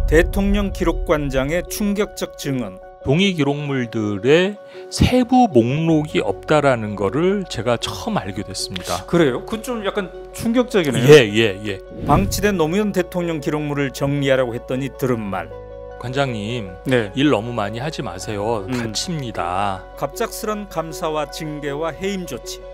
대통령 기록관장의 충격적 증언. 동의 기록물들의 세부 목록이 없다라는 거를 제가 처음 알게 됐습니다. 그래요? 그건 좀 약간 충격적이네요. 예. 방치된 노무현 대통령 기록물을 정리하라고 했더니 들은 말. 관장님, 네. 일 너무 많이 하지 마세요. 다칩니다. 갑작스런 감사와 징계와 해임 조치.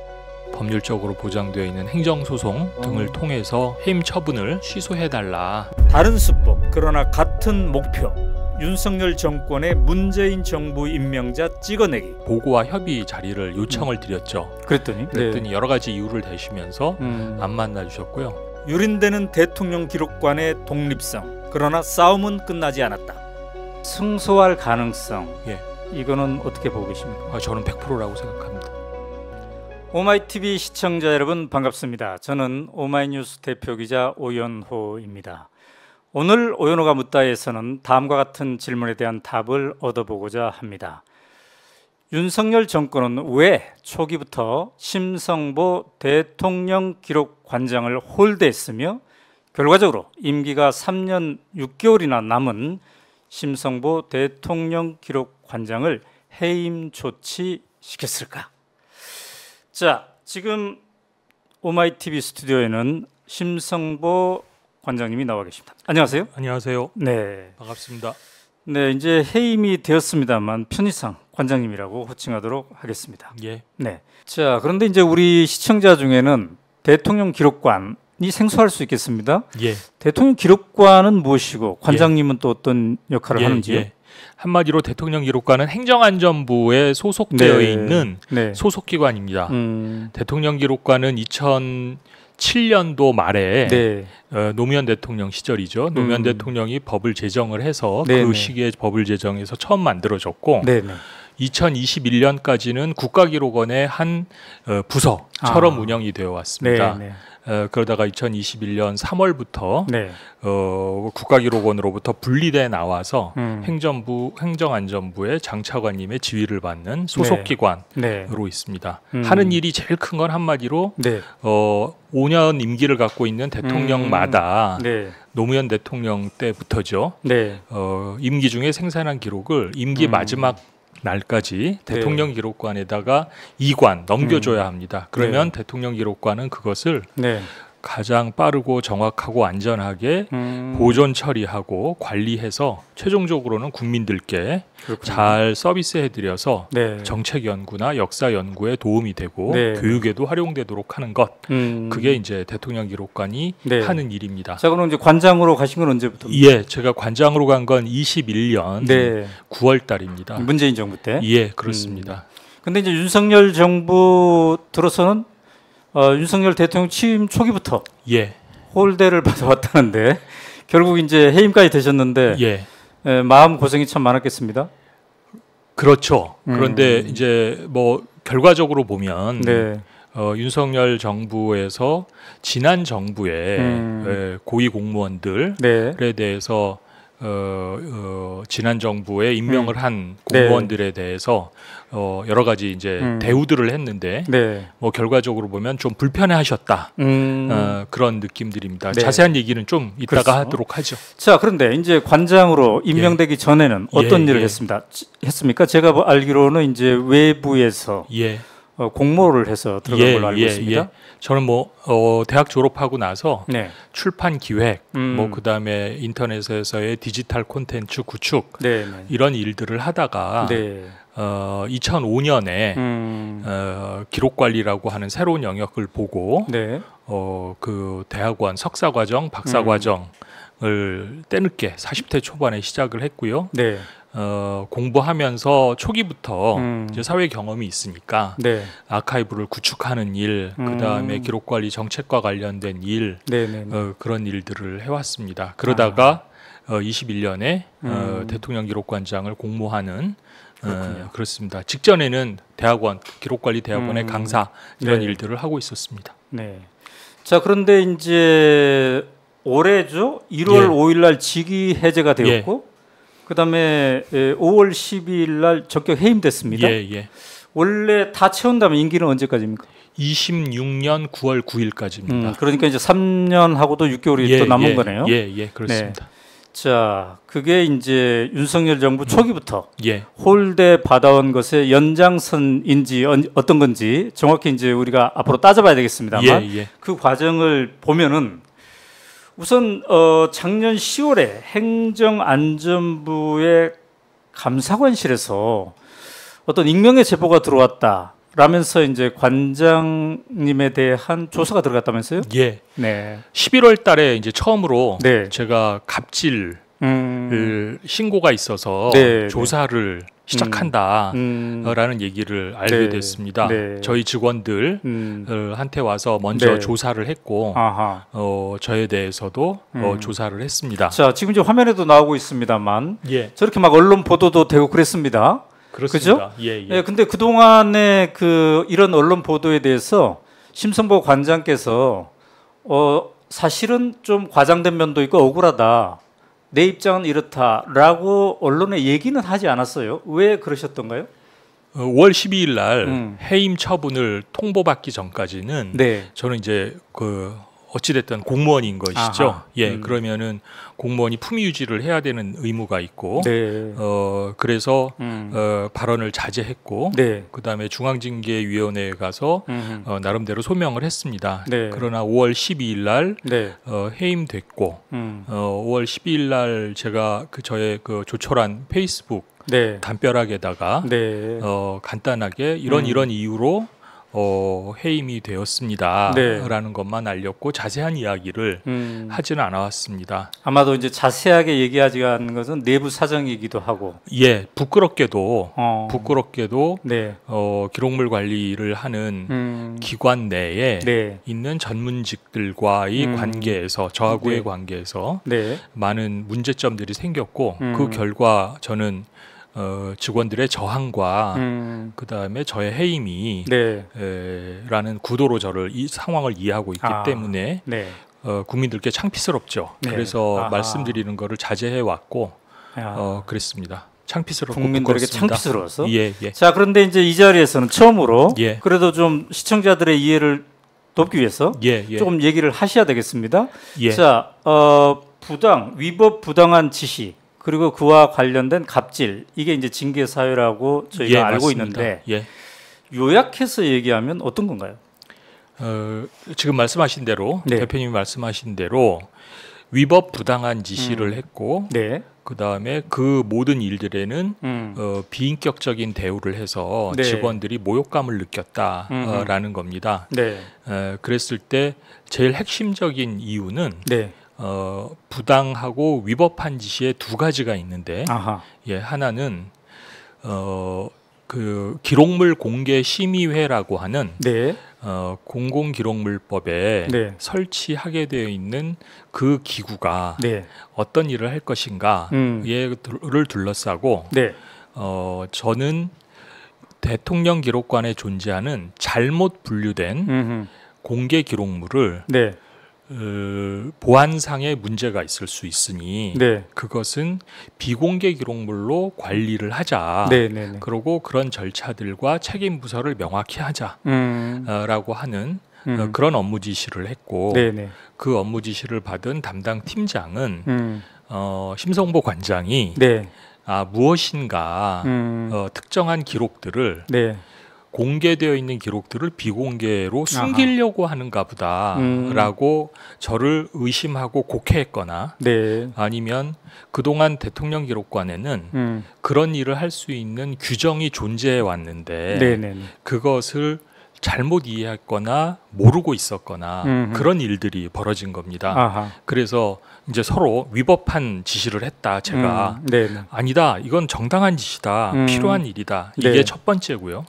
법률적으로 보장되어 있는 행정소송 등을 통해서 해임 처분을 취소해달라. 다른 수법, 그러나 같은 목표. 윤석열 정권의 문재인 정부 임명자 찍어내기. 보고와 협의 자리를 요청을 드렸죠. 그랬더니 여러 가지 이유를 대시면서 안 만나주셨고요. 유린되는 대통령 기록관의 독립성. 그러나 싸움은 끝나지 않았다. 승소할 가능성. 이거는 어떻게 보고 계십니까? 저는 100%라고 생각합니다. 오마이TV 시청자 여러분 반갑습니다. 저는 오마이뉴스 대표기자 오연호입니다. 오늘 오연호가 묻다에서는 다음과 같은 질문에 대한 답을 얻어보고자 합니다. 윤석열 정권은 왜 초기부터 심성보 대통령 기록관장을 홀대했으며 결과적으로 임기가 3년 6개월이나 남은 심성보 대통령 기록관장을 해임 조치시켰을까? 자, 지금 오마이TV 스튜디오에는 심성보 관장님이 나와 계십니다. 안녕하세요. 안녕하세요. 네, 반갑습니다. 네, 이제 해임이 되었습니다만 편의상 관장님이라고 호칭하도록 하겠습니다. 예. 네. 자, 그런데 이제 우리 시청자 중에는 대통령 기록관이 생소할 수 있겠습니다. 예. 대통령 기록관은 무엇이고 관장님은 또 어떤 역할을 하는지요? 한마디로 대통령 기록관은 행정안전부에 소속되어 있는 소속기관입니다. 대통령 기록관은 2007년도 말에 노무현 대통령 시절이죠. 노무현 대통령이 법을 제정을 해서 그 시기에 법을 제정해서 처음 만들어졌고 2021년까지는 국가기록원의 한 부서처럼 운영이 되어 왔습니다. 그러다가 2021년 3월부터 국가기록원으로부터 분리돼 나와서 행정안전부의 장차관님의 지휘를 받는 소속기관으로 있습니다. 하는 일이 제일 큰 건 한마디로 5년 임기를 갖고 있는 대통령마다 노무현 대통령 때부터죠. 임기 중에 생산한 기록을 임기 마지막 날까지 대통령 기록관에다가 이관 넘겨줘야 합니다. 그러면 대통령 기록관은 그것을 가장 빠르고 정확하고 안전하게 보존 처리하고 관리해서 최종적으로는 국민들께 잘 서비스해드려서 정책 연구나 역사 연구에 도움이 되고 교육에도 활용되도록 하는 것, 그게 이제 대통령 기록관이 하는 일입니다. 자, 그럼 이제 관장으로 가신 건 언제부터? 제가 관장으로 간 건 21년 9월 달입니다. 문재인 정부 때? 그렇습니다. 근데 이제 윤석열 정부 들어서는 윤석열 대통령 취임 초기부터 홀대를 받아왔다는데 결국 이제 해임까지 되셨는데 마음 고생이 참 많았겠습니다. 그렇죠. 그런데 이제 뭐 결과적으로 보면 윤석열 정부에서 지난 정부의 고위 공무원들에 대해서 지난 정부에 임명을 한 공무원들에 대해서 여러 가지 이제 대우들을 했는데 뭐 결과적으로 보면 좀 불편해하셨다 그런 느낌들입니다. 자세한 얘기는 좀 이따가 하도록 하죠. 자, 그런데 이제 관장으로 임명되기 전에는 어떤 일을 했습니까? 제가 알기로는 이제 외부에서 공모를 해서 들어간 걸로 알고 있습니다. 저는 뭐 대학 졸업하고 나서 출판 기획, 뭐 그다음에 인터넷에서의 디지털 콘텐츠 구축 이런 일들을 하다가 2005년에 기록관리라고 하는 새로운 영역을 보고 그 대학원 석사과정, 박사과정을 때늦게 40대 초반에 시작을 했고요. 공부하면서 초기부터 이제 사회 경험이 있으니까 아카이브를 구축하는 일, 그 다음에 기록관리 정책과 관련된 일, 그런 일들을 해왔습니다. 그러다가 21년에 대통령 기록관장을 공모하는 그렇습니다. 직전에는 대학원, 기록관리 대학원의 강사 이런 일들을 하고 있었습니다. 자, 그런데 이제 올해죠? 1월 5일 날 직위 해제가 되었고 그다음에 5월 12일 날 전격 해임됐습니다. 원래 다 채운다면 임기는 언제까지입니까? 26년 9월 9일까지입니다. 그러니까 이제 3년하고도 6개월이 또 남은 거네요. 그렇습니다. 자, 그게 이제 윤석열 정부 초기부터 홀대 받아온 것의 연장선인지 어떤 건지 정확히 이제 우리가 앞으로 따져봐야 되겠습니다만 그 과정을 보면은 우선 작년 10월에 행정안전부의 감사관실에서 어떤 익명의 제보가 들어왔다라면서 이제 관장님에 대한 조사가 들어갔다면서요? 예. 네. 11월 달에 이제 처음으로 제가 갑질 신고가 있어서 조사를 시작한다라는 얘기를 알게 됐습니다. 저희 직원들 한테 와서 먼저 조사를 했고 저에 대해서도 조사를 했습니다. 자, 지금 이제 화면에도 나오고 있습니다만 저렇게 막 언론 보도도 되고 그랬습니다. 그렇습니다. 그죠? 근데 그동안에 이런 언론 보도에 대해서 심성보 관장께서 사실은 좀 과장된 면도 있고 억울하다. 내 입장은 이렇다라고 언론에 얘기는 하지 않았어요. 왜 그러셨던가요? 5월 12일 날 해임 처분을 통보받기 전까지는 저는 이제 어찌됐든 공무원인 것이죠. 그러면은 공무원이 품위 유지를 해야 되는 의무가 있고, 그래서 발언을 자제했고, 그다음에 중앙징계위원회에 가서 나름대로 소명을 했습니다. 그러나 5월 12일 날 해임됐고, 5월 12일 날 제가 저의 조촐한 페이스북 담벼락에다가 간단하게 이런 이유로 해임이 되었습니다라는 것만 알렸고 자세한 이야기를 하지는 않았습니다. 아마도 이제 자세하게 얘기하지 않는 것은 내부 사정이기도 하고. 부끄럽게도 기록물 관리를 하는 기관 내에 있는 전문직들과의 관계에서 저하고의 관계에서 많은 문제점들이 생겼고 그 결과 저는 직원들의 저항과 그다음에 저의 해임이 라는 구도로 저를 이 상황을 이해하고 있기 때문에 국민들께 창피스럽죠. 그래서 말씀드리는 거를 자제해 왔고 그랬습니다. 창피스럽고 국민들에게 부끄럽습니다. 창피스러워서. 자, 그런데 이제 이 자리에서는 처음으로 그래도 좀 시청자들의 이해를 돕기 위해서 조금 얘기를 하셔야 되겠습니다. 자, 위법 부당한 지시 그리고 그와 관련된 갑질, 이게 이제 징계 사유라고 저희가 알고 있는데 요약해서 얘기하면 어떤 건가요? 지금 말씀하신 대로 대표님이 말씀하신 대로 위법 부당한 지시를 했고 그다음에 그 모든 일들에는 비인격적인 대우를 해서 직원들이 모욕감을 느꼈다라는 겁니다. 그랬을 때 제일 핵심적인 이유는 부당하고 위법한 지시에 두 가지가 있는데 하나는 기록물 공개 심의회라고 하는 공공기록물법에 설치하게 되어 있는 그 기구가 어떤 일을 할 것인가를 둘러싸고 저는 대통령 기록관에 존재하는 잘못 분류된 공개 기록물을 보안상의 문제가 있을 수 있으니 그것은 비공개 기록물로 관리를 하자. 그리고 그런 절차들과 책임 부서를 명확히 하자라고 하는 그런 업무 지시를 했고 그 업무 지시를 받은 담당 팀장은 심성보 관장이 무엇인가 특정한 기록들을 공개되어 있는 기록들을 비공개로 숨기려고 하는가 보다라고 저를 의심하고 곡해했거나 아니면 그동안 대통령 기록관에는 그런 일을 할 수 있는 규정이 존재해 왔는데 그것을 잘못 이해했거나 모르고 있었거나 그런 일들이 벌어진 겁니다. 그래서 이제 서로 위법한 지시를 했다. 제가 아니다. 이건 정당한 지시다. 필요한 일이다. 이게 첫 번째고요.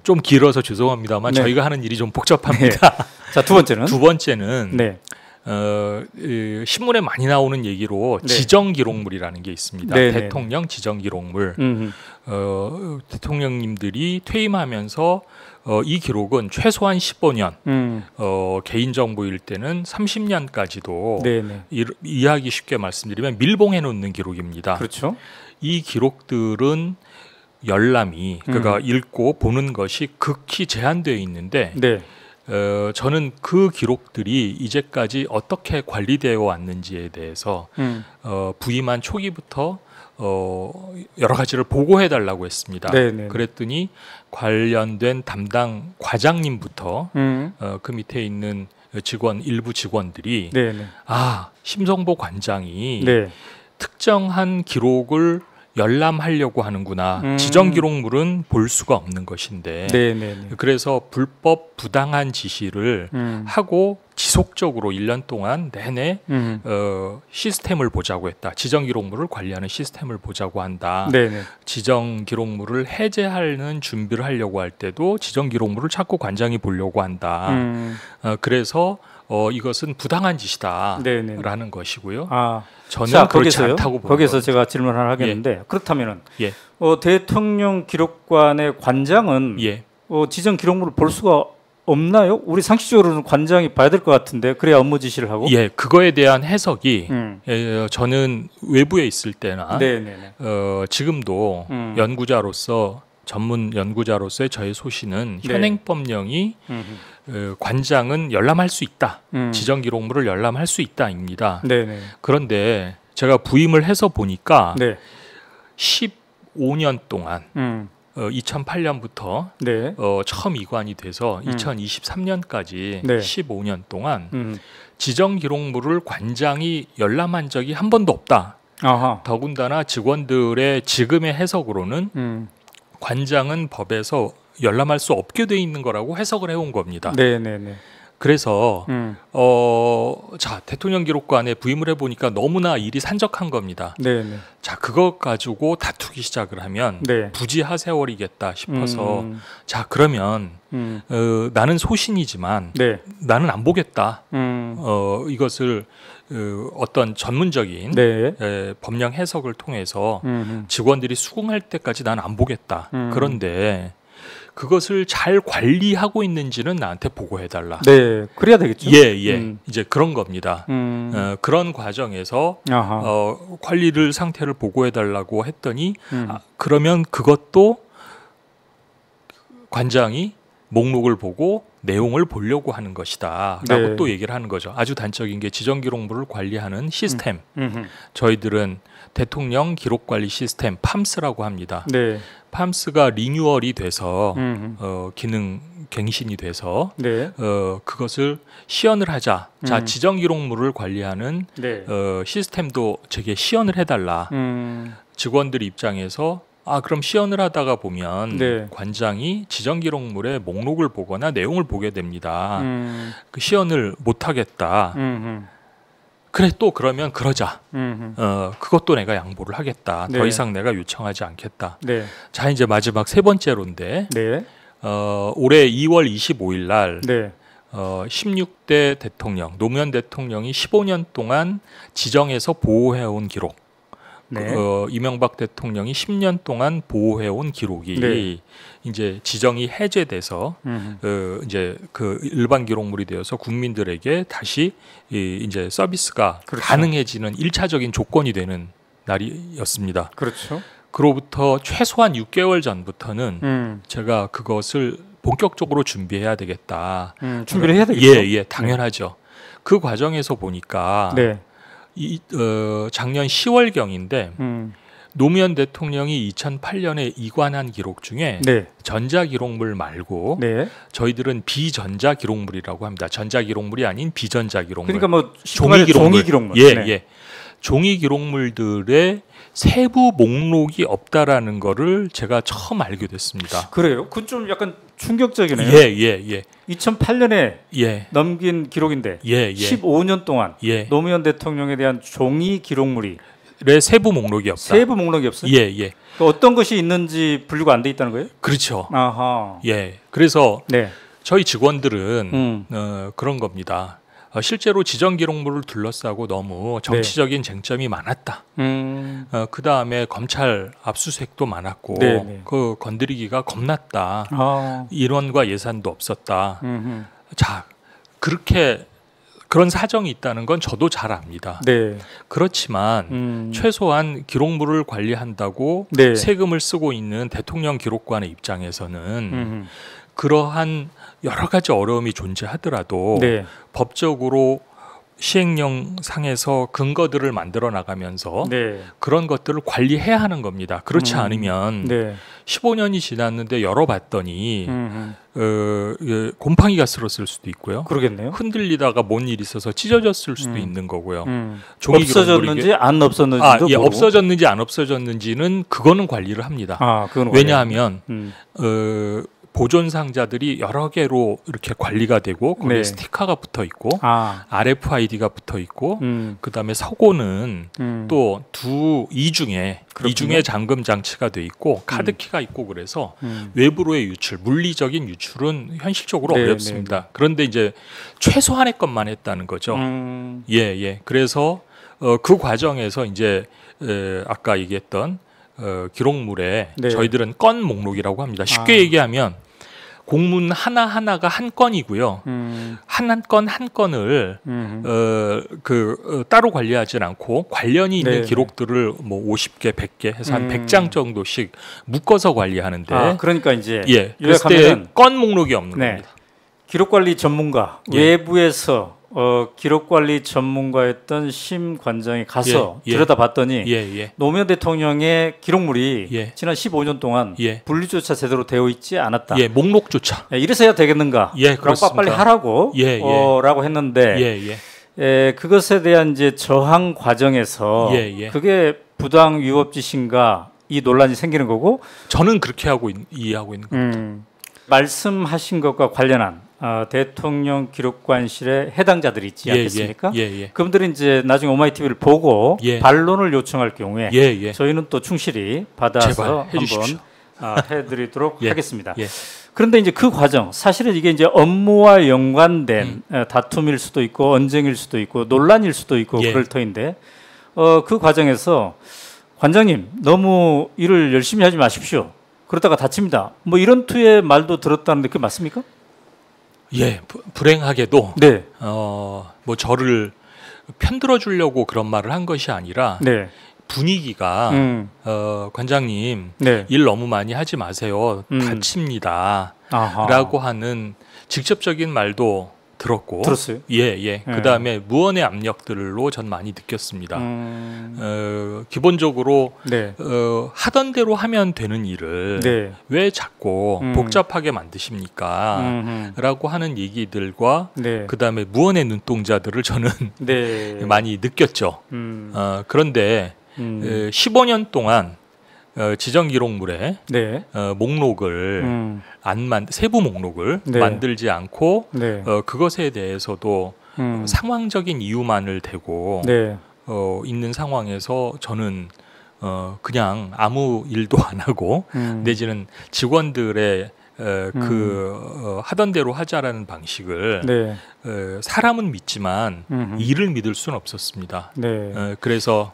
좀 길어서 죄송합니다만 저희가 하는 일이 좀 복잡합니다. 자, 두 번째는? 두 번째는 신문에 많이 나오는 얘기로 지정기록물이라는 게 있습니다. 대통령 지정기록물. 대통령님들이 퇴임하면서 이 기록은 최소한 15년, 개인정보일 때는 30년까지도 이해하기 쉽게 말씀드리면 밀봉해 놓는 기록입니다. 그렇죠. 이 기록들은 열람이 그러니까 읽고 보는 것이 극히 제한되어 있는데 저는 그 기록들이 이제까지 어떻게 관리되어 왔는지에 대해서 부임한 초기부터 여러 가지를 보고해 달라고 했습니다. 네네. 그랬더니 관련된 담당 과장님부터 그 밑에 있는 일부 직원들이 네네. 심성보 관장이 네. 특정한 기록을 열람하려고 하는구나. 지정 기록물은 볼 수가 없는 것인데 네네네. 그래서 불법 부당한 지시를 하고 지속적으로 1년 동안 내내 시스템을 보자고 했다. 지정 기록물을 관리하는 시스템을 보자고 한다. 네네. 지정 기록물을 해제하는 준비를 하려고 할 때도 지정 기록물을 자꾸 관장이 보려고 한다. 그래서 이것은 부당한 짓이다라는 것이고요. 저는 그렇지 않다고 봅니다. 거기서 제가 질문 하나 하겠는데 그렇다면은 대통령 기록관의 관장은 지정 기록물을 볼 수가 없나요? 우리 상식적으로는 관장이 봐야 될 것 같은데 그래야 업무 지시를 하고. 그거에 대한 해석이 저는 외부에 있을 때나 지금도 연구자로서 전문 연구자로서의 저의 소신은 현행법령이 관장은 열람할 수 있다. 지정 기록물을 열람할 수 있다입니다. 그런데 제가 부임을 해서 보니까 15년 동안 2008년부터 처음 이관이 돼서 2023년까지 15년 동안 지정 기록물을 관장이 열람한 적이 한 번도 없다. 더군다나 직원들의 지금의 해석으로는 관장은 법에서 열람할 수 없게 돼 있는 거라고 해석을 해온 겁니다. 그래서 대통령 기록관에 부임을 해보니까 너무나 일이 산적한 겁니다. 자, 그것 가지고 다투기 시작을 하면 부지하세월이겠다 싶어서 그러면 나는 소신이지만 나는 안 보겠다. 이것을 어떤 전문적인 법령 해석을 통해서 직원들이 수긍할 때까지 난 안 보겠다. 그런데 그것을 잘 관리하고 있는지는 나한테 보고해달라. 그래야 되겠죠. 이제 그런 겁니다. 그런 과정에서 관리를 상태를 보고해달라고 했더니 그러면 그것도 관장이 목록을 보고 내용을 보려고 하는 것이다 라고 또 얘기를 하는 거죠. 아주 단적인 게 지정 기록물을 관리하는 시스템. 저희들은 대통령 기록관리 시스템 팜스라고 합니다. 팜스가 리뉴얼이 돼서 기능 갱신이 돼서 그것을 시연을 하자. 자, 지정 기록물을 관리하는 시스템도 제게 시연을 해달라. 직원들 입장에서 그럼 시연을 하다가 보면 관장이 지정 기록물의 목록을 보거나 내용을 보게 됩니다. 그 시연을 못 하겠다. 그래, 또 그러면 그러자. 그것도 내가 양보를 하겠다. 더 이상 내가 요청하지 않겠다. 자, 이제 마지막 세 번째로인데 올해 2월 25일 날 16대 대통령, 노무현 대통령이 15년 동안 지정해서 보호해온 기록, 이명박 대통령이 10년 동안 보호해온 기록이 이제 지정이 해제돼서 이제 그 일반 기록물이 되어서 국민들에게 다시 이제 서비스가 가능해지는 1차적인 조건이 되는 날이었습니다. 그로부터 최소한 6개월 전부터는 제가 그것을 본격적으로 준비해야 되겠다. 준비를 해야 되겠죠. 당연하죠. 그 과정에서 보니까 작년 10월경인데 노무현 대통령이 2008년에 이관한 기록 중에 전자 기록물 말고 저희들은 비전자 기록물이라고 합니다. 전자 기록물이 아닌 비전자 기록물. 그러니까 뭐 종이 기록물. 종이 기록물들의 세부 목록이 없다라는 거를 제가 처음 알게 됐습니다. 그래요? 그건 좀 약간 충격적이네요. 2008년에 넘긴 기록인데 15년 동안 노무현 대통령에 대한 종이 기록물이 세부 목록이 없다. 세부 목록이 없어요? 어떤 것이 있는지 분류가 안 돼 있다는 거예요? 그렇죠. 그래서 저희 직원들은 그런 겁니다. 실제로 지정 기록물을 둘러싸고 너무 정치적인 쟁점이 많았다. 그 다음에 검찰 압수수색도 많았고 그 건드리기가 겁났다. 인원과 예산도 없었다. 자, 그런 사정이 있다는 건 저도 잘 압니다. 그렇지만 최소한 기록물을 관리한다고 세금을 쓰고 있는 대통령 기록관의 입장에서는 그러한 여러 가지 어려움이 존재하더라도 네. 법적으로 시행령 상에서 근거들을 만들어 나가면서 네. 그런 것들을 관리해야 하는 겁니다. 그렇지 않으면 네. 15년이 지났는데 열어봤더니 곰팡이가 쓸었을 수도 있고요. 그러겠네요. 흔들리다가 뭔 일이 있어서 찢어졌을 수도 있는 거고요. 없어졌는지 안 없어졌는지도 예, 없어졌는지 안 없어졌는지는 그거는 관리를 합니다. 왜냐하면 보존 상자들이 여러 개로 이렇게 관리가 되고 거기에 네. 스티커가 붙어 있고 RFID가 붙어 있고 그다음에 서고는 또 이중에 잠금 장치가 돼 있고 카드키가 있고 그래서 외부로의 유출, 물리적인 유출은 현실적으로 네, 어렵습니다. 네. 그런데 이제 최소한의 것만 했다는 거죠. 예. 그래서 그 과정에서 이제 아까 얘기했던 기록물에 네. 저희들은 건 목록이라고 합니다. 쉽게 얘기하면 공문 하나하나가 한 건이고요. 한 건을 따로 관리하진 않고 관련이 있는 네. 기록들을 뭐 50개, 100개 해서 한 100장 정도씩 묶어서 관리하는데 그러니까 이제 그랬을 때 건 목록이 없는 네. 겁니다. 기록관리 전문가 외부에서 기록관리 전문가였던 심 관장이 가서 들여다봤더니 노무현 대통령의 기록물이 지난 15년 동안 분류조차 제대로 되어 있지 않았다. 목록조차. 이래서야 되겠는가? 그럼 빨리 하라고 라고 했는데 그것에 대한 이제 저항 과정에서 그게 부당 위법 지시인가 이 논란이 생기는 거고 저는 그렇게 이해하고 있는 겁니다. 말씀하신 것과 관련한 대통령 기록관실에 해당자들이 있지 않겠습니까? 그분들이 이제 나중에 오마이TV를 보고 반론을 요청할 경우에 저희는 또 충실히 받아서 한번 해드리도록 하겠습니다. 그런데 이제 그 과정, 사실은 이게 이제 업무와 연관된 다툼일 수도 있고 언쟁일 수도 있고 논란일 수도 있고 그럴 터인데 그 과정에서 관장님 너무 일을 열심히 하지 마십시오. 그러다가 다칩니다. 뭐 이런 투의 말도 들었다는데 그게 맞습니까? 불행하게도 뭐 저를 편들어 주려고 그런 말을 한 것이 아니라 분위기가 관장님 일 너무 많이 하지 마세요. 다칩니다. 라고 하는 직접적인 말도 들었어요? 그다음에 무언의 압력들로 전 많이 느꼈습니다. 기본적으로 하던 대로 하면 되는 일을 왜 자꾸 복잡하게 만드십니까? 라고 하는 얘기들과 그다음에 무언의 눈동자들을 저는 많이 느꼈죠. 그런데 15년 동안 지정 기록물에 목록을 세부 목록을 만들지 않고 그것에 대해서도 상황적인 이유만을 대고 있는 상황에서 저는 그냥 아무 일도 안 하고 내지는 직원들의 하던 대로 하자라는 방식을 사람은 믿지만 일을 믿을 수는 없었습니다. 그래서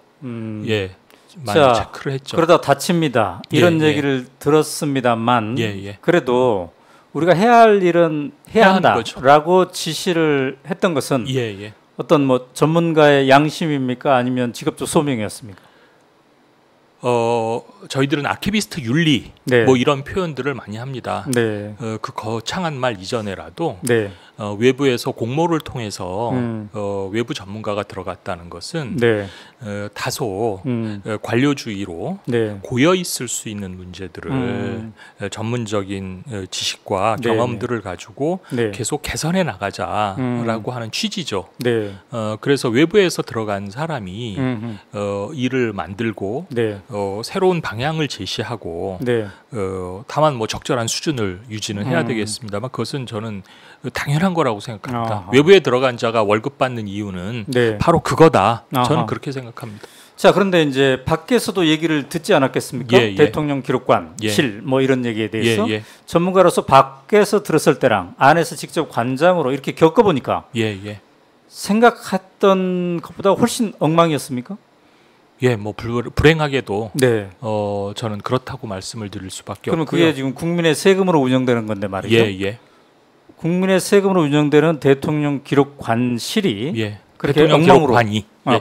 많이 체크를 했죠. 그러다 다칩니다. 이런 얘기를 들었습니다만 그래도 우리가 해야 할 일은 해야 한다라고 지시를 했던 것은 어떤 뭐 전문가의 양심입니까? 아니면 직업적 소명이었습니까? 저희들은 아키비스트 윤리 뭐 이런 표현들을 많이 합니다. 그 거창한 말 이전에라도 외부에서 공모를 통해서 외부 전문가가 들어갔다는 것은 다소 관료주의로 고여 있을 수 있는 문제들을 전문적인 지식과 경험들을 가지고 계속 개선해 나가자라고 하는 취지죠. 그래서 외부에서 들어간 사람이 일을 만들고 새로운 방향을 제시하고 다만 뭐 적절한 수준을 유지는 해야 되겠습니다만 그것은 저는 당연한 거라고 생각합니다. 외부에 들어간 자가 월급 받는 이유는 바로 그거다. 저는 그렇게 생각합니다. 자, 그런데 이제 밖에서도 얘기를 듣지 않았겠습니까? 대통령 기록관실 뭐 이런 얘기에 대해서 전문가로서 밖에서 들었을 때랑 안에서 직접 관장으로 이렇게 겪어보니까 생각했던 것보다 훨씬 엉망이었습니까? 뭐 불행하게도 저는 그렇다고 말씀을 드릴 수밖에 그러면 없고요. 그게 지금 국민의 세금으로 운영되는 건데 말이죠. 국민의 세금으로 운영되는 대통령 기록관실이 그렇게 엉망으로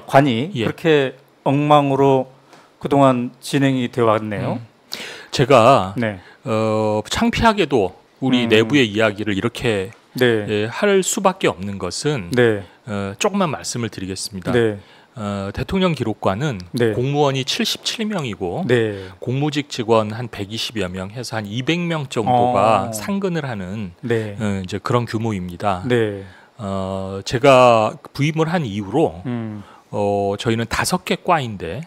관이 그렇게 엉망으로 그동안 진행이 되어 왔네요. 제가 창피하게도 우리 내부의 이야기를 이렇게 할 수밖에 없는 것은 조금만 말씀을 드리겠습니다. 대통령 기록관은 공무원이 77명이고 공무직 직원 한 120여 명 해서 한 200명 정도가 상근을 하는 이제 그런 규모입니다. 제가 부임을 한 이후로 저희는 5개 과인데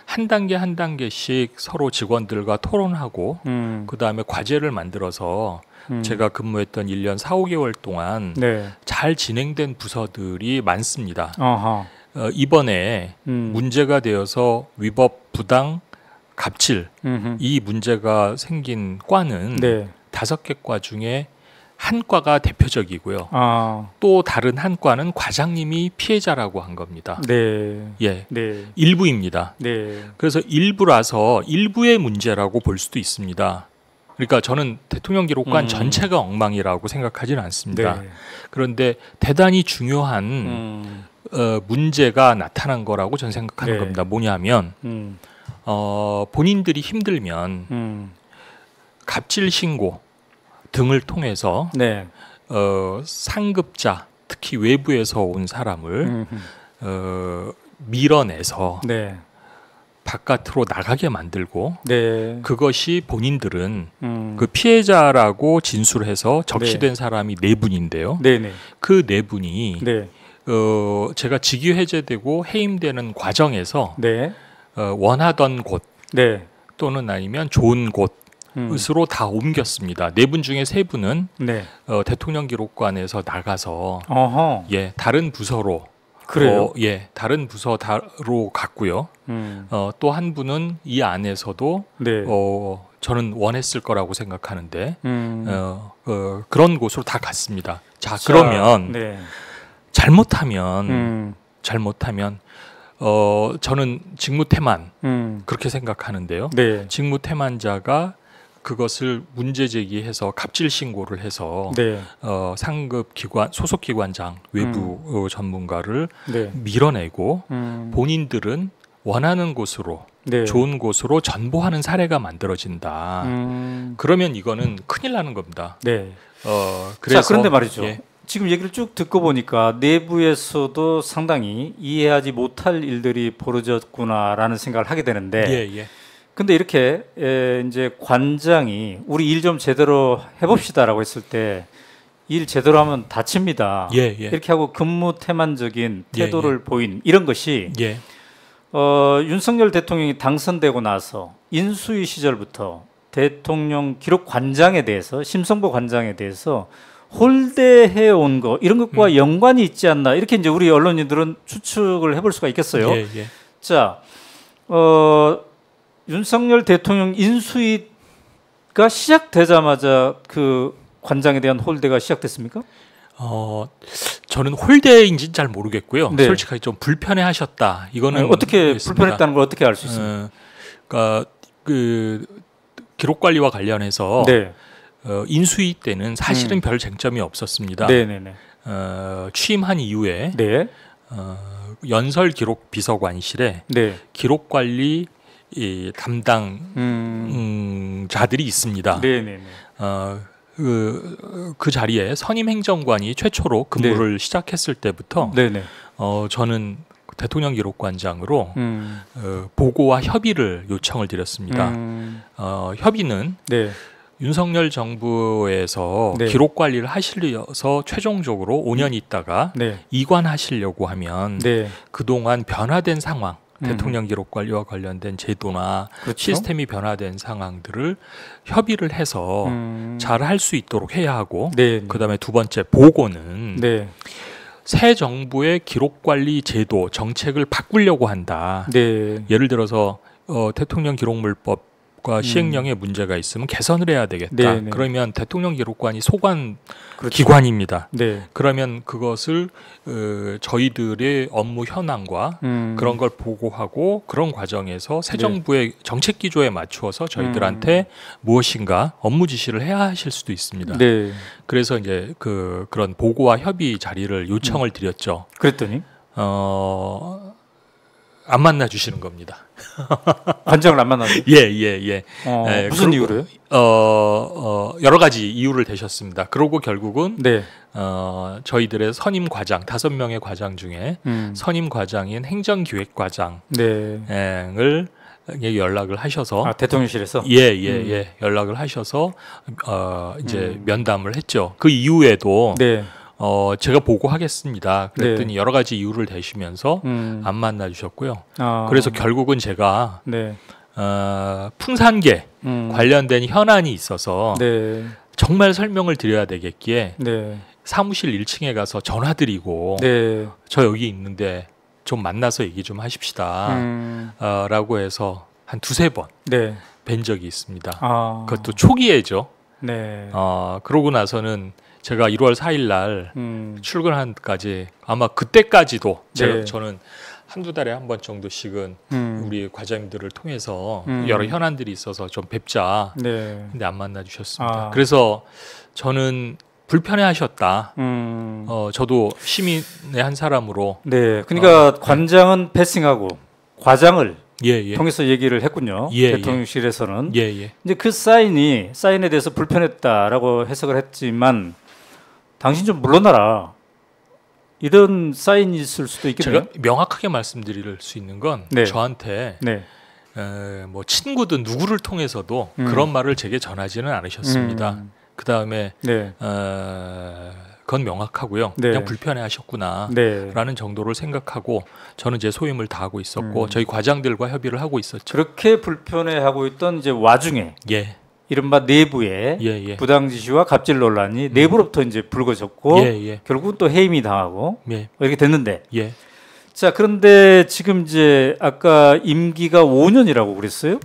한 단계 한 단계씩 서로 직원들과 토론하고 그 다음에 과제를 만들어서 제가 근무했던 1년 4, 5개월 동안 잘 진행된 부서들이 많습니다. 이번에 문제가 되어서 위법, 부당, 갑질 이 문제가 생긴 과는 5개 과 중에 한 과가 대표적이고요. 또 다른 한 과는 과장님이 피해자라고 한 겁니다. 일부입니다. 그래서 일부라서 일부의 문제라고 볼 수도 있습니다. 그러니까 저는 대통령 기록관 전체가 엉망이라고 생각하지는 않습니다. 그런데 대단히 중요한 문제가 나타난 거라고 저는 생각하는 겁니다. 뭐냐면 본인들이 힘들면 갑질 신고 등을 통해서 상급자, 특히 외부에서 온 사람을 밀어내서 바깥으로 나가게 만들고 그것이 본인들은 그 피해자라고 진술해서 적시된 사람이 4분인데요. 그 4분이 제가 직위 해제되고 해임되는 과정에서 원하던 곳 또는 아니면 좋은 곳으로 다 옮겼습니다. 4분 중에 3분은 대통령 기록관에서 나가서 다른 부서로 다른 부서로 갔고요. 또 한 분은 이 안에서도 저는 원했을 거라고 생각하는데 그런 곳으로 다 갔습니다. 자, 그러면 잘못하면 저는 직무태만 그렇게 생각하는데요. 직무태만자가 그것을 문제 제기해서 갑질 신고를 해서 상급 기관 소속 기관장 외부 전문가를 밀어내고 본인들은 원하는 곳으로 좋은 곳으로 전보하는 사례가 만들어진다. 그러면 이거는 큰일 나는 겁니다. 그래서 자, 그런데 말이죠. 지금 얘기를 쭉 듣고 보니까 내부에서도 상당히 이해하지 못할 일들이 벌어졌구나라는 생각을 하게 되는데 근데 이렇게 이제 관장이 우리 일 좀 제대로 해봅시다라고 했을 때 일 제대로 하면 다칩니다. 이렇게 하고 근무태만적인 태도를 보인 이런 것이 윤석열 대통령이 당선되고 나서 인수위 시절부터 대통령 기록관장에 대해서 심성보 관장에 대해서 홀대해 온 거 이런 것과 연관이 있지 않나 이렇게 이제 우리 언론인들은 추측을 해볼 수가 있겠어요. 자, 윤석열 대통령 인수위가 시작되자마자 그 관장에 대한 홀대가 시작됐습니까? 저는 홀대인지는 잘 모르겠고요. 솔직하게 좀 불편해하셨다. 이거는 어떻게 불편했다는 걸 어떻게 알 수 있습니까? 그러니까 그 기록 관리와 관련해서 인수위 때는 사실은 별 쟁점이 없었습니다. 취임한 이후에 연설 기록 비서관실에 기록 관리 담당자들이 있습니다. 그 자리에 선임 행정관이 최초로 근무를 시작했을 때부터 저는 대통령 기록관장으로 보고와 협의를 요청을 드렸습니다. 협의는 윤석열 정부에서 기록 관리를 하시려서 최종적으로 5년 있다가 이관하시려고 하면 그동안 변화된 상황, 대통령 기록 관리와 관련된 제도나 시스템이 변화된 상황들을 협의를 해서 잘 할 수 있도록 해야 하고 그다음에 두 번째 보고는 새 정부의 기록 관리 제도 정책을 바꾸려고 한다. 예를 들어서 대통령 기록물법 시행령에 문제가 있으면 개선을 해야 되겠다. 그러면 대통령 기록관이 소관 기관입니다. 그러면 그것을 저희들의 업무 현황과 그런 걸 보고하고 그런 과정에서 새 정부의 정책 기조에 맞추어서 저희들한테 무엇인가 업무 지시를 해야 하실 수도 있습니다. 그래서 이제 그런 보고와 협의 자리를 요청을 드렸죠. 그랬더니 안 만나 주시는 겁니다. 관장을 안 만나요? 예. 무슨 이유로요? 여러 가지 이유를 대셨습니다. 그러고 결국은 네. 저희들의 선임 과장 5명의 과장 중에 선임 과장인 행정기획과장을 연락을 하셔서 대통령실에서 연락을 하셔서 이제 면담을 했죠. 그 이후에도 네. 제가 보고하겠습니다. 그랬더니 여러 가지 이유를 대시면서 안 만나 주셨고요. 그래서 결국은 제가 풍산계 관련된 현안이 있어서 정말 설명을 드려야 되겠기에 사무실 1층에 가서 전화드리고 저 여기 있는데 좀 만나서 얘기 좀 하십시다 라고 해서 한 2-3번 뵌 적이 있습니다. 그것도 초기에죠. 그러고 나서는 제가 1월 4일 날 출근한까지 아마 그때까지도 저는 한두 달에 한 번 정도씩은 우리 과장님들을 통해서 여러 현안들이 있어서 좀 뵙자. 근데 안 만나 주셨습니다. 그래서 저는 불편해하셨다. 저도 시민의 한 사람으로. 그러니까 관장은 패싱하고 과장을 통해서 얘기를 했군요. 대통령실에서는. 이제 그 사인에 대해서 불편했다라고 해석을 했지만 당신 좀 물러나라. 이런 사인이 있을 수도 있겠네요. 제가 명확하게 말씀드릴 수 있는 건 저한테 뭐 친구든 누구를 통해서도 그런 말을 제게 전하지는 않으셨습니다. 그 다음에 그건 명확하고요. 그냥 불편해하셨구나 라는 정도를 생각하고 저는 제 소임을 다하고 있었고 저희 과장들과 협의를 하고 있었죠. 그렇게 불편해하고 있던 이제 와중에 이른바 내부의 부당 지시와 갑질 논란이 내부로부터 이제 불거졌고 결국은 또 해임이 당하고 이렇게 됐는데 자 그런데 지금 이제 아까 임기가 5년이라고 그랬어요?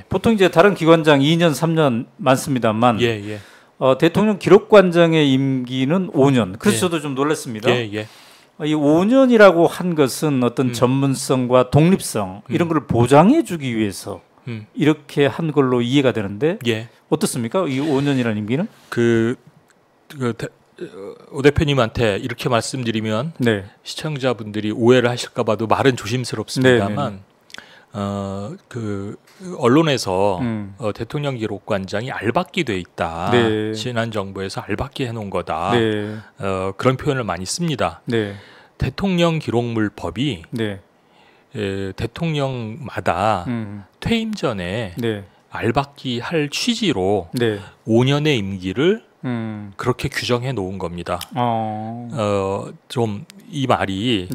보통 이제 다른 기관장 2년 3년 많습니다만 대통령 기록관장의 임기는 5년. 그래서 저도 좀 놀랐습니다. 이 5년이라고 한 것은 어떤 전문성과 독립성 이런 걸 보장해주기 위해서 이렇게 한 걸로 이해가 되는데 어떻습니까? 이 5년이라는 임기는? 오 대표님한테 이렇게 말씀드리면 시청자분들이 오해를 하실까 봐도 말은 조심스럽습니다만 그 언론에서 대통령 기록관장이 알박기 돼 있다. 지난 정부에서 알박기 해놓은 거다. 그런 표현을 많이 씁니다. 대통령 기록물법이 대통령마다 퇴임 전에 알박기 할 취지로 5년의 임기를 그렇게 규정해 놓은 겁니다. 좀 이 말이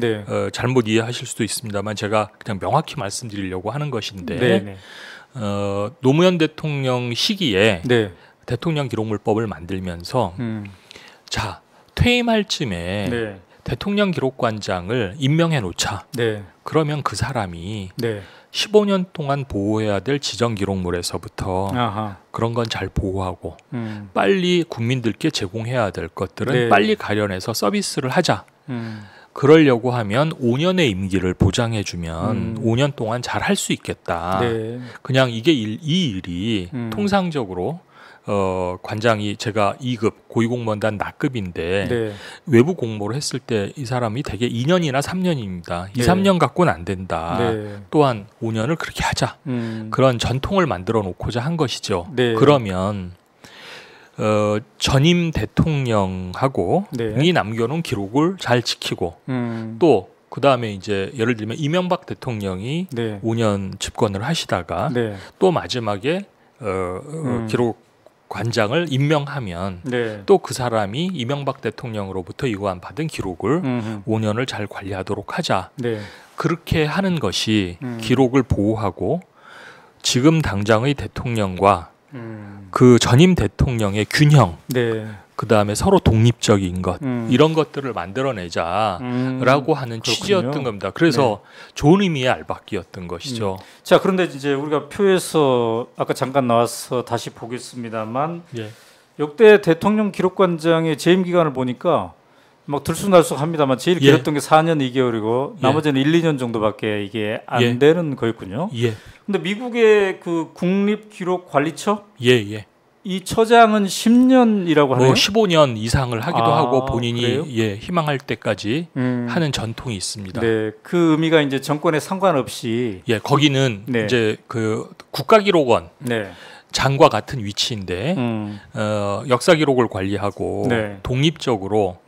잘못 이해하실 수도 있습니다만 제가 그냥 명확히 말씀드리려고 하는 것인데 노무현 대통령 시기에 대통령 기록물법을 만들면서 자 퇴임할 쯤에 대통령 기록관장을 임명해 놓자. 그러면 그 사람이 15년 동안 보호해야 될 지정 기록물에서부터 그런 건 잘 보호하고 빨리 국민들께 제공해야 될 것들은 빨리 가려내서 서비스를 하자. 그러려고 하면 5년의 임기를 보장해주면 5년 동안 잘 할 수 있겠다. 그냥 이게 이 일이 통상적으로 관장이 제가 2급 고위공무원단 나급인데 외부 공모를 했을 때 이 사람이 대개 2년이나 3년입니다. 2-3년 갖고는 안 된다. 또한 5년을 그렇게 하자. 그런 전통을 만들어 놓고자 한 것이죠. 그러면 전임 대통령하고 이 남겨놓은 기록을 잘 지키고 또 그 다음에 이제 예를 들면 이명박 대통령이 5년 집권을 하시다가 또 마지막에 기록 관장을 임명하면 또 그 사람이 이명박 대통령으로부터 이관 받은 기록을 5년을 잘 관리하도록 하자. 그렇게 하는 것이 기록을 보호하고 지금 당장의 대통령과 그 전임 대통령의 균형, 그 다음에 서로 독립적인 것 이런 것들을 만들어내자라고 하는 취지였던 겁니다. 그래서 좋은 의미의 알박기였던 것이죠. 자 그런데 이제 우리가 표에서 아까 잠깐 나와서 다시 보겠습니다만 역대 대통령 기록관장의 재임 기간을 보니까 막 들쑥날쑥합니다만 제일 길었던 게 4년 2개월이고 나머지는 1-2년 정도밖에 이게 안 되는 거였군요. 근데 미국의 그 국립기록관리처 이 처장은 10년이라고 하네요. 15년 이상을 하기도 하고 본인이 희망할 때까지 하는 전통이 있습니다. 네, 그 의미가 이제 정권에 상관없이 거기는 이제 그 국가기록원 장과 같은 위치인데 역사 기록을 관리하고 독립적으로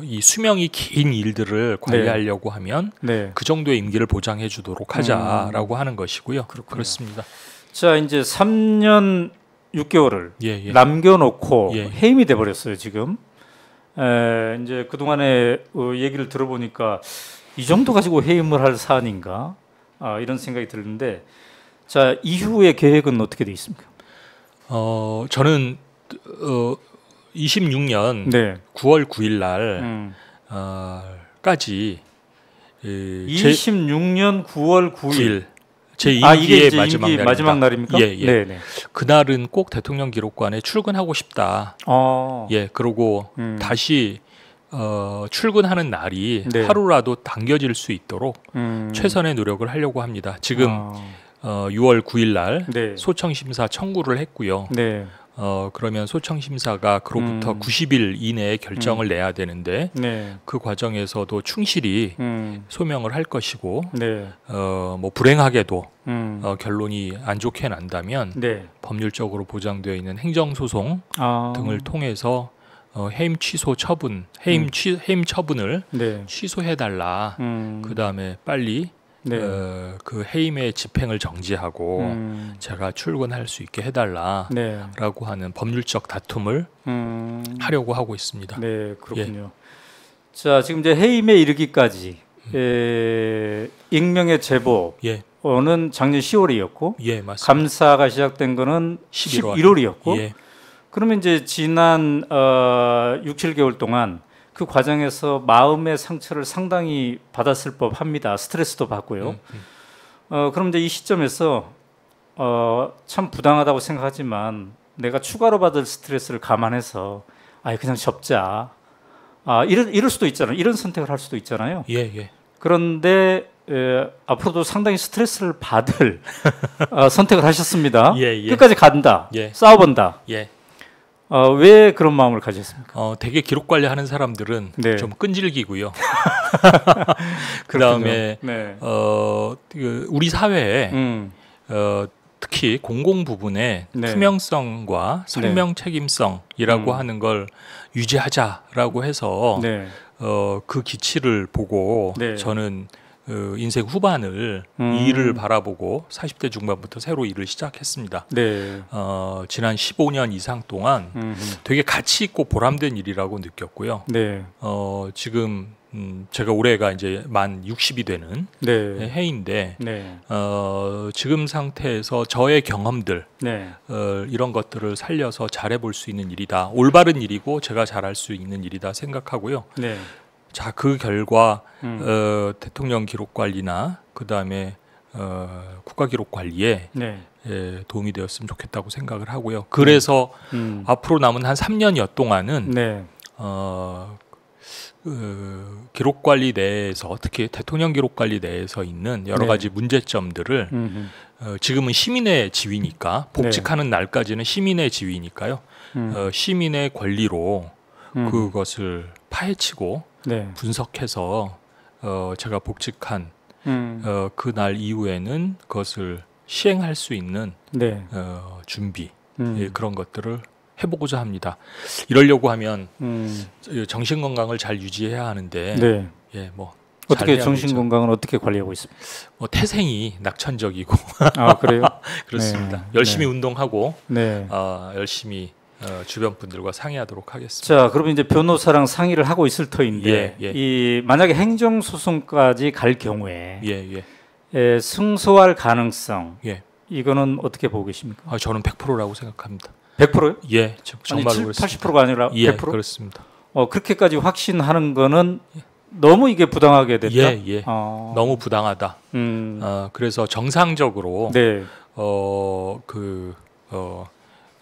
이 수명이 긴 일들을 관리하려고 하면 그 정도의 임기를 보장해 주도록 하자라고 하는 것이고요. 그렇습니다. 자, 이제 3년 6개월을 남겨놓고 해임이 돼버렸어요 지금. 이제 그 동안에 얘기를 들어보니까 이 정도 가지고 해임을 할 사안인가 이런 생각이 드는데, 자, 이후의 계획은 어떻게 돼 있습니까? 저는 26년 9월 9일 날까지 26년 9월 9일 제 임기의 마지막 날입니까? 네. 그날은 꼭 대통령 기록관에 출근하고 싶다. 그러고 다시 출근하는 날이 하루라도 당겨질 수 있도록 최선의 노력을 하려고 합니다. 지금 6월 9일 날 소청 심사 청구를 했고요. 그러면 소청 심사가 그로부터 90일 이내에 결정을 내야 되는데 그 과정에서도 충실히 소명을 할 것이고 뭐 불행하게도 결론이 안 좋게 난다면 법률적으로 보장되어 있는 행정소송 등을 통해서 해임 취소 처분, 해임 처분을 취소해달라. 그 다음에 빨리 그 해임의 집행을 정지하고 제가 출근할 수 있게 해달라라고 하는 법률적 다툼을 하려고 하고 있습니다. 네, 그렇군요. 자, 지금 이제 해임에 이르기까지 익명의 제보는 작년 10월이었고 감사가 시작된 거는 11월이었고 그러면 이제 지난 6, 7개월 동안 그 과정에서 마음의 상처를 상당히 받았을 법합니다. 스트레스도 받고요. 그럼 이제 이 시점에서 참 부당하다고 생각하지만 내가 추가로 받을 스트레스를 감안해서 그냥 접자. 이럴 수도 있잖아요. 이런 선택을 할 수도 있잖아요. 그런데 앞으로도 상당히 스트레스를 받을 선택을 하셨습니다. 끝까지 간다. 싸워본다. 왜 그런 마음을 가졌습니까? 되게 기록 관리하는 사람들은 좀 끈질기고요. 그 다음에 우리 사회에 특히 공공 부분의 투명성과 설명 책임성이라고 하는 걸 유지하자라고 해서 그 기치를 보고 저는 인생 후반을 이 일을 바라보고 40대 중반부터 새로 일을 시작했습니다. 지난 15년 이상 동안 되게 가치 있고 보람된 일이라고 느꼈고요. 지금 제가 올해가 이제 만 60이 되는 해인데 지금 상태에서 저의 경험들 이런 것들을 살려서 잘해볼 수 있는 일이다. 올바른 일이고 제가 잘할 수 있는 일이다 생각하고요. 자, 그 결과 대통령 기록 관리나 그 다음에 국가 기록 관리에 도움이 되었으면 좋겠다고 생각을 하고요. 그래서 앞으로 남은 한 3년여 동안은 기록 관리 내에서 특히 대통령 기록 관리 내에서 있는 여러 가지 문제점들을 지금은 시민의 지위니까 복직하는 날까지는 시민의 지위니까요. 시민의 권리로 그것을 파헤치고 분석해서 제가 복직한 그날 이후에는 그것을 시행할 수 있는 준비 그런 것들을 해보고자 합니다. 이러려고 하면 정신 건강을 잘 유지해야 하는데 뭐 어떻게 정신 건강은 어떻게 관리하고 있습니까? 뭐 태생이 낙천적이고 그래요? 그렇습니다. 열심히 운동하고 열심히 주변 분들과 상의하도록 하겠습니다. 자, 그러면 이제 변호사랑 상의를 하고 있을 터인데 이 만약에 행정소송까지 갈 경우에 승소할 가능성 이거는 어떻게 보고 계십니까? 저는 100%라고 생각합니다. 100%요? 정말로 80%가 아니라 100%? 그렇습니다. 그렇게까지 확신하는 거는 너무 이게 부당하게 됐다. 너무 부당하다. 그래서 정상적으로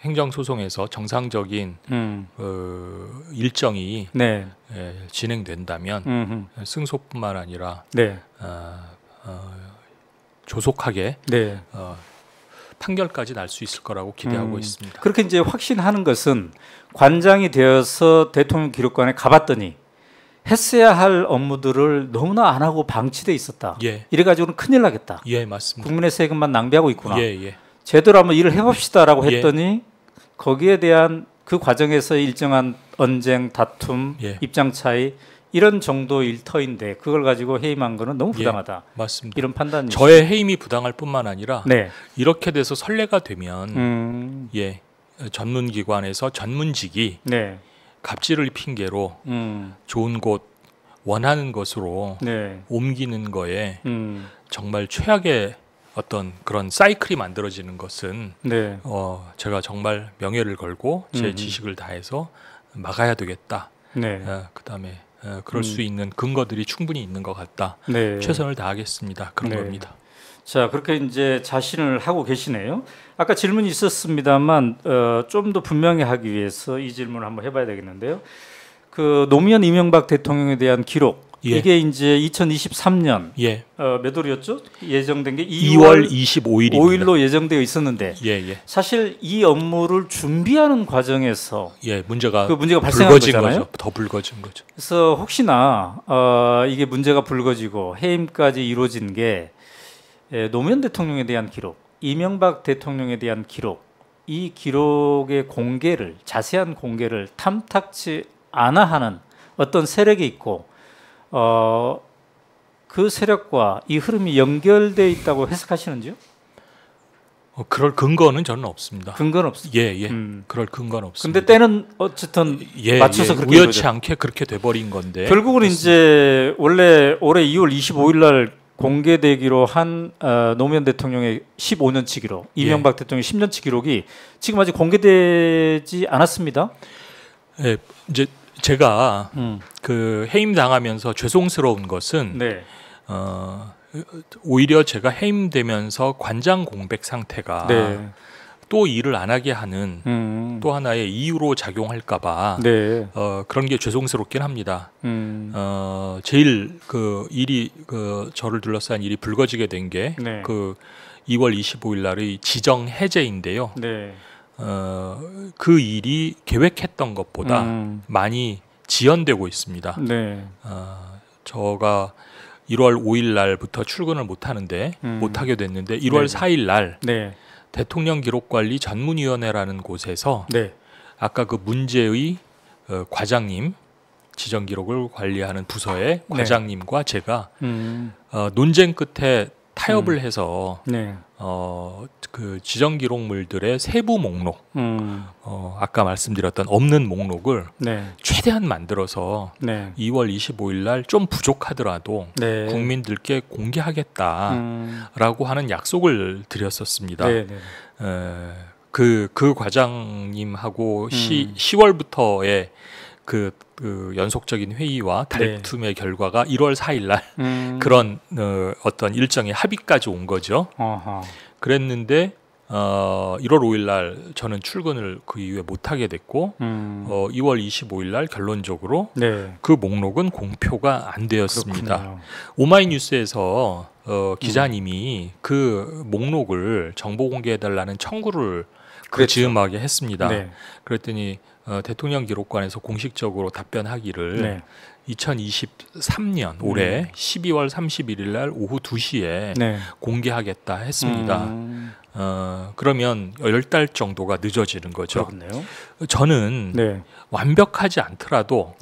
행정소송에서 정상적인 일정이 진행된다면 승소뿐만 아니라 조속하게 판결까지 날 수 있을 거라고 기대하고 있습니다. 그렇게 이제 확신하는 것은 관장이 되어서 대통령 기록관에 가봤더니 했어야 할 업무들을 너무나 안 하고 방치돼 있었다. 예. 이래가지고는 큰일 나겠다. 예, 맞습니다. 국민의 세금만 낭비하고 있구나. 예, 예. 제대로 한번 일을 해봅시다라고 예. 했더니 거기에 대한 그 과정에서 일정한 언쟁, 다툼, 예. 입장 차이 이런 정도 일터인데 그걸 가지고 해임한 거는 너무 부당하다. 예, 맞습니다. 이런 판단이 저의 해임이 부당할 뿐만 아니라 네. 이렇게 돼서 선례가 되면 예, 전문기관에서 전문직이 네. 갑질을 핑계로 좋은 곳 원하는 것으로 네. 옮기는 거에 정말 최악의 어떤 그런 사이클이 만들어지는 것은 네. 제가 정말 명예를 걸고 제 지식을 다해서 막아야 되겠다. 네. 그다음에 그럴 수 있는 근거들이 충분히 있는 것 같다. 네. 최선을 다하겠습니다. 그런 네. 겁니다. 자, 그렇게 이제 자신을 하고 계시네요. 아까 질문이 있었습니다만 좀 더 분명히 하기 위해서 이 질문을 한번 해봐야 되겠는데요. 그 노무현 이명박 대통령에 대한 기록 예. 이게 이제 2023년 예. 몇 월이었죠? 예정된 게 2월 25일입니다. 5일로 예정되어 있었는데 예, 예. 사실 이 업무를 준비하는 과정에서 예, 문제가 발생한 거잖아요. 거죠. 더 불거진 거죠. 그래서 혹시나 이게 문제가 불거지고 해임까지 이루어진 게 노무현 대통령에 대한 기록, 이명박 대통령에 대한 기록, 이 기록의 공개를 자세한 공개를 탐탁치 않아 하는 어떤 세력이 있고 그 세력과 이 흐름이 연결되어 있다고 해석하시는지요? 그럴 근거는 저는 없습니다. 근거는 없습니다. 예, 예. 그럴 근거는 없습니다. 근데 때는 어쨌든 맞춰서 그렇게 우연치 않게 그렇게 돼버린 건데 결국은 그렇습니다. 이제 원래 올해 2월 25일 날 공개되기로 한 노무현 대통령의 15년치 기록, 이명박 대통령의 10년치 기록이 지금 아직 공개되지 않았습니다. 예, 이제 제가 그 해임 당하면서 죄송스러운 것은 네. 오히려 제가 해임되면서 관장 공백 상태가 네. 또 일을 안 하게 하는 또 하나의 이유로 작용할까봐 네. 그런 게 죄송스럽긴 합니다. 제일 그 일이 저를 둘러싼 일이 불거지게 된 게 그 2월 25일 날의 지정 해제인데요. 네. 그 일이 계획했던 것보다 많이 지연되고 있습니다. 네. 저가 1월 5일 날부터 출근을 못 하는데 못 하게 됐는데 1월 4일 날 대통령 기록관리 전문위원회라는 곳에서 아까 그 문제의 과장님 지정 기록을 관리하는 부서의 과장님과 제가 논쟁 끝에 타협을 해서 그 지정 기록물들의 세부 목록, 아까 말씀드렸던 없는 목록을 최대한 만들어서 2월 25일 날 좀 부족하더라도 국민들께 공개하겠다라고 하는 약속을 드렸었습니다. 그 과장님하고 10월부터의 그 연속적인 회의와 다툼의 결과가 1월 4일 날 그런 어떤 일정의 합의까지 온 거죠. 그랬는데 1월 5일 날 저는 출근을 그 이후에 못 하게 됐고 2월 25일 날 결론적으로 그 목록은 공표가 안 되었습니다. 그렇군요. 오마이뉴스에서 기자님이 그 목록을 정보 공개해달라는 청구를 즈음하게 했습니다. 그랬더니 대통령 기록관에서 공식적으로 답변하기를 2023년 올해 12월 31일 날 오후 2시에 공개하겠다 했습니다. 그러면 10달 정도가 늦어지는 거죠. 그렇네요. 저는 완벽하지 않더라도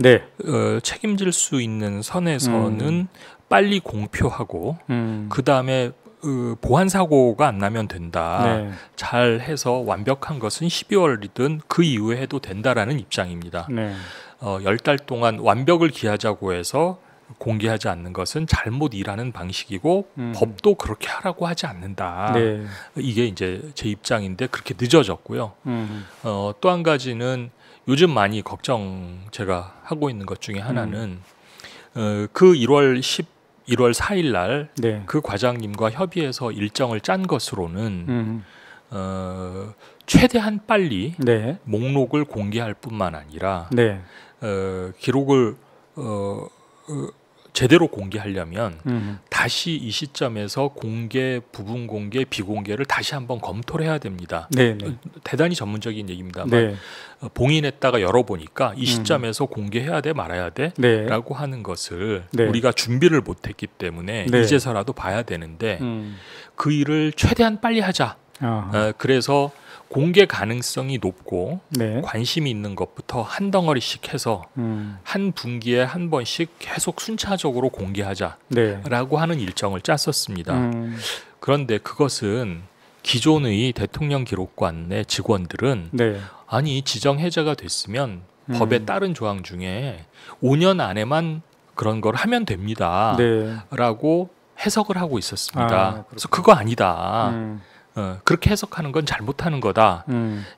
책임질 수 있는 선에서는 빨리 공표하고 그 다음에 보안 사고가 안 나면 된다. 잘 해서 완벽한 것은 12월이든 그 이후에 해도 된다라는 입장입니다. 10달 동안 완벽을 기하자고 해서 공개하지 않는 것은 잘못 일하는 방식이고 법도 그렇게 하라고 하지 않는다. 이게 이제 제 입장인데 그렇게 늦어졌고요. 또 한 가지는 요즘 많이 제가 하고 있는 것 중에 하나는 그 1월 4일 날 그 과장님과 협의해서 일정을 짠 것으로는 최대한 빨리 목록을 공개할 뿐만 아니라 기록을 제대로 공개하려면 다시 이 시점에서 공개, 부분 공개, 비공개를 다시 한번 검토를 해야 됩니다. 네네. 대단히 전문적인 얘기입니다만 네. 봉인했다가 열어보니까 이 시점에서 공개해야 돼 말아야 돼? 네. 라고 하는 것을 네. 우리가 준비를 못했기 때문에 네. 이제서라도 봐야 되는데 그 일을 최대한 빨리 하자. 그래서 공개 가능성이 높고 네. 관심이 있는 것부터 한 덩어리씩 해서 한 분기에 한 번씩 계속 순차적으로 공개하자라고 네. 하는 일정을 짰었습니다. 그런데 그것은 기존의 대통령 기록관의 직원들은 네. 아니 지정 해제가 됐으면 법에 따른 조항 중에 5년 안에만 그런 걸 하면 됩니다. 네. 라고 해석을 하고 있었습니다. 그래서 그거 아니다. 그렇게 해석하는 건 잘못하는 거다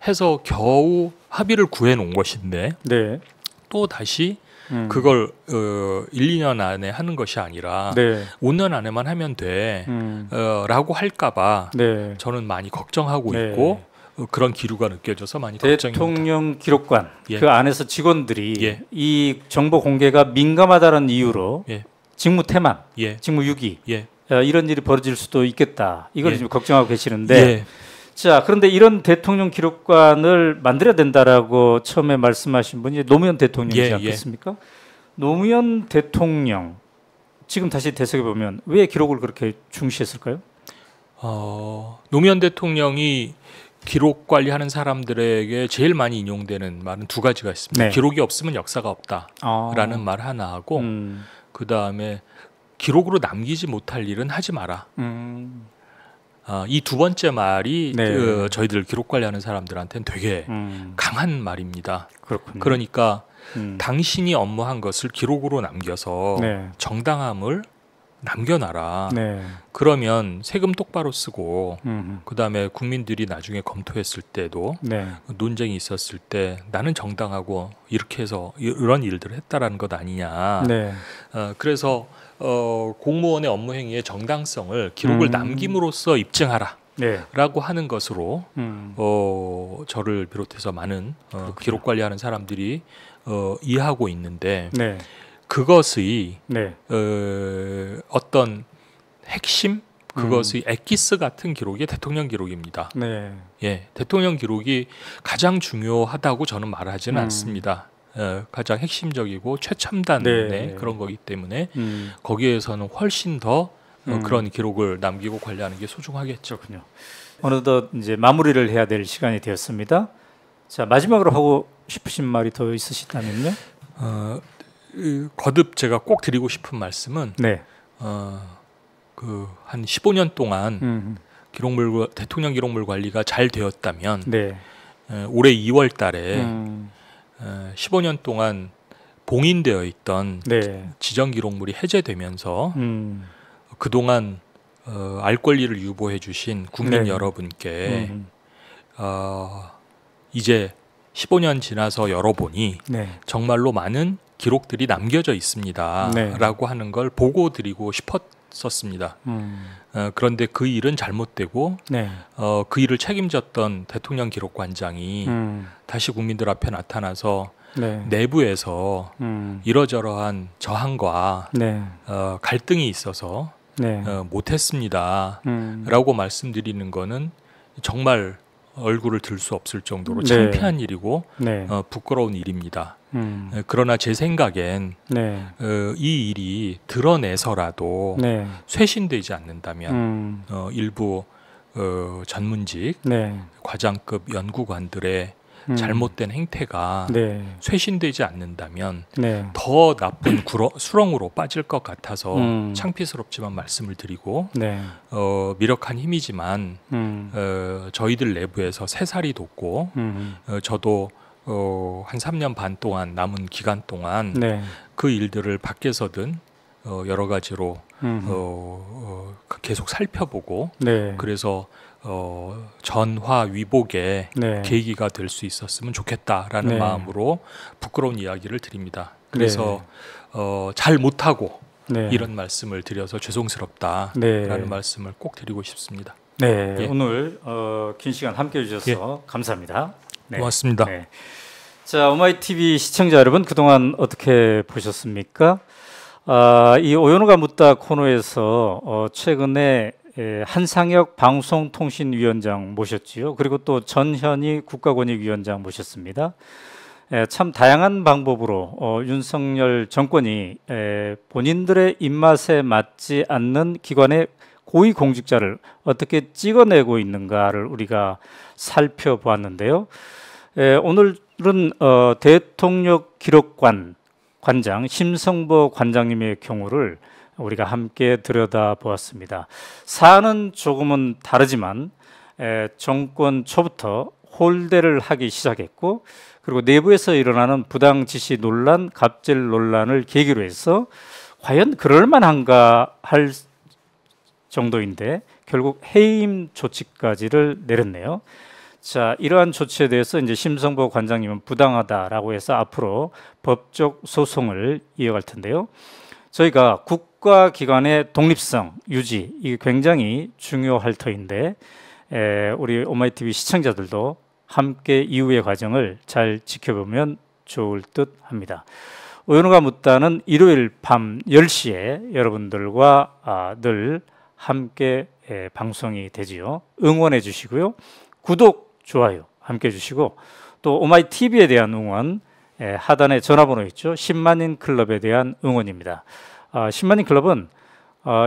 해서 겨우 합의를 구해놓은 것인데 네. 또 다시 그걸 1, 2년 안에 하는 것이 아니라 네. 5년 안에만 하면 돼 라고 할까봐 네. 저는 많이 걱정하고 네. 있고 그런 기류가 느껴져서 많이 걱정입니다. 대통령 기록관 예. 그 안에서 직원들이 예. 이 정보 공개가 민감하다는 이유로 예. 직무 태만, 예. 직무 유기 예. 이런 일이 벌어질 수도 있겠다. 이걸 예. 지금 걱정하고 계시는데 예. 자 그런데 이런 대통령 기록관을 만들어야 된다라고 처음에 말씀하신 분이 노무현 대통령이지 예. 않겠습니까? 노무현 대통령 지금 다시 되새겨 보면 왜 기록을 그렇게 중시했을까요? 노무현 대통령이 기록 관리하는 사람들에게 제일 많이 인용되는 말은 두 가지가 있습니다. 네. 기록이 없으면 역사가 없다라는 말 하나 하고 그 다음에 기록으로 남기지 못할 일은 하지 마라. 이 두 번째 말이 네. 저희들 기록 관리하는 사람들한테는 되게 강한 말입니다. 그렇군요. 그러니까 당신이 업무한 것을 기록으로 남겨서 네. 정당함을 남겨놔라. 네. 그러면 세금 똑바로 쓰고 그 다음에 국민들이 나중에 검토했을 때도 네. 논쟁이 있었을 때 나는 정당하고 이렇게 해서 이런 일들을 했다라는 것 아니냐. 네. 그래서 공무원의 업무 행위의 정당성을 기록을 남김으로써 입증하라. 네. 라고 하는 것으로 저를 비롯해서 많은 기록 관리하는 사람들이 이해하고 있는데 네. 그것의 네. 어떤 핵심 그것의 엑기스 같은 기록이 대통령 기록입니다. 네. 예, 대통령 기록이 가장 중요하다고 저는 말하지는 않습니다. 가장 핵심적이고 최첨단의 네. 그런 거기 때문에 거기에서는 훨씬 더 그런 기록을 남기고 관리하는 게 소중하겠죠. 그렇군요. 어느덧 이제 마무리를 해야 될 시간이 되었습니다. 자 마지막으로 하고 싶으신 말이 더 있으시다면요? 거듭 제가 꼭 드리고 싶은 말씀은 네. 그 한 15년 동안 대통령 기록물 관리가 잘 되었다면 네. 올해 2월 달에 15년 동안 봉인되어 있던 네. 지정 기록물이 해제되면서 그동안 알 권리를 유보해 주신 국민 네. 여러분께 이제 15년 지나서 열어보니 네. 정말로 많은 기록들이 남겨져 있습니다. 네. 라고 하는 걸 보고 드리고 싶었었습니다. 그런데 그 일은 잘못되고 네. 그 일을 책임졌던 대통령 기록관장이 다시 국민들 앞에 나타나서 네. 내부에서 이러저러한 저항과 네. 갈등이 있어서 네. 못했습니다. 라고 말씀드리는 거는 정말 얼굴을 들 수 없을 정도로 창피한 네. 일이고 네. 부끄러운 일입니다. 그러나 제 생각엔 네. 이 일이 드러내서라도 네. 쇄신되지 않는다면 일부 전문직 네. 과장급 연구관들의 잘못된 행태가 네. 쇄신되지 않는다면 네. 더 나쁜 수렁으로 빠질 것 같아서 창피스럽지만 말씀을 드리고 네. 미력한 힘이지만 저희들 내부에서 새살이 돋고 저도 한 3년 반 동안 남은 기간 동안 네. 그 일들을 밖에서든 여러 가지로 계속 살펴보고 네. 그래서 전화 위복의 네. 계기가 될 수 있었으면 좋겠다라는 네. 마음으로 부끄러운 이야기를 드립니다. 그래서 네. 잘 못하고 네. 이런 말씀을 드려서 죄송스럽다라는 네. 말씀을 꼭 드리고 싶습니다. 네, 예. 오늘 긴 시간 함께해 주셔서 예. 감사합니다. 네. 고맙습니다. 네. 자, 오마이TV 시청자 여러분 그동안 어떻게 보셨습니까? 이 오연우가 묻다 코너에서 최근에 한상혁 방송통신위원장 모셨지요. 그리고 또 전현희 국가권익위원장 모셨습니다. 참 다양한 방법으로 윤석열 정권이 본인들의 입맛에 맞지 않는 기관의 고위공직자를 어떻게 찍어내고 있는가를 우리가 살펴보았는데요. 오늘은 대통령 기록관 관장 심성보 관장님의 경우를 우리가 함께 들여다보았습니다. 사안은 조금은 다르지만 정권 초부터 홀대를 하기 시작했고, 그리고 내부에서 일어나는 부당 지시 논란, 갑질 논란을 계기로 해서 과연 그럴 만한가 할 정도인데 결국 해임 조치까지를 내렸네요. 자, 이러한 조치에 대해서 이제 심성보 관장님은 부당하다라고 해서 앞으로 법적 소송을 이어갈 텐데요. 저희가 국가기관의 독립성 유지, 이게 굉장히 중요할 터인데 우리 오마이TV 시청자들도 함께 이후의 과정을 잘 지켜보면 좋을 듯 합니다. 오연우가 묻다는 일요일 밤 10시에 여러분들과 늘 함께 방송이 되지요. 응원해 주시고요. 구독, 좋아요 함께 해주시고, 또 오마이TV에 대한 응원, 하단에 전화번호 있죠. 10만인 클럽에 대한 응원입니다. 10만인 클럽은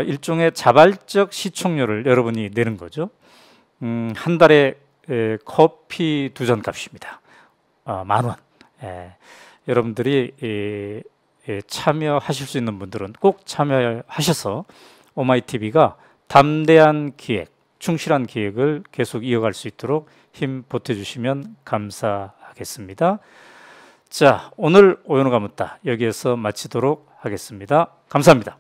일종의 자발적 시청료를 여러분이 내는 거죠. 한 달에 커피 2잔 값입니다. 10,000원. 여러분들이 참여하실 수 있는 분들은 꼭 참여하셔서 오마이TV가 담대한 기획, 충실한 기획을 계속 이어갈 수 있도록 힘 보태주시면 감사하겠습니다. 자, 오늘 오연우가 묻다 여기에서 마치도록 하겠습니다. 감사합니다.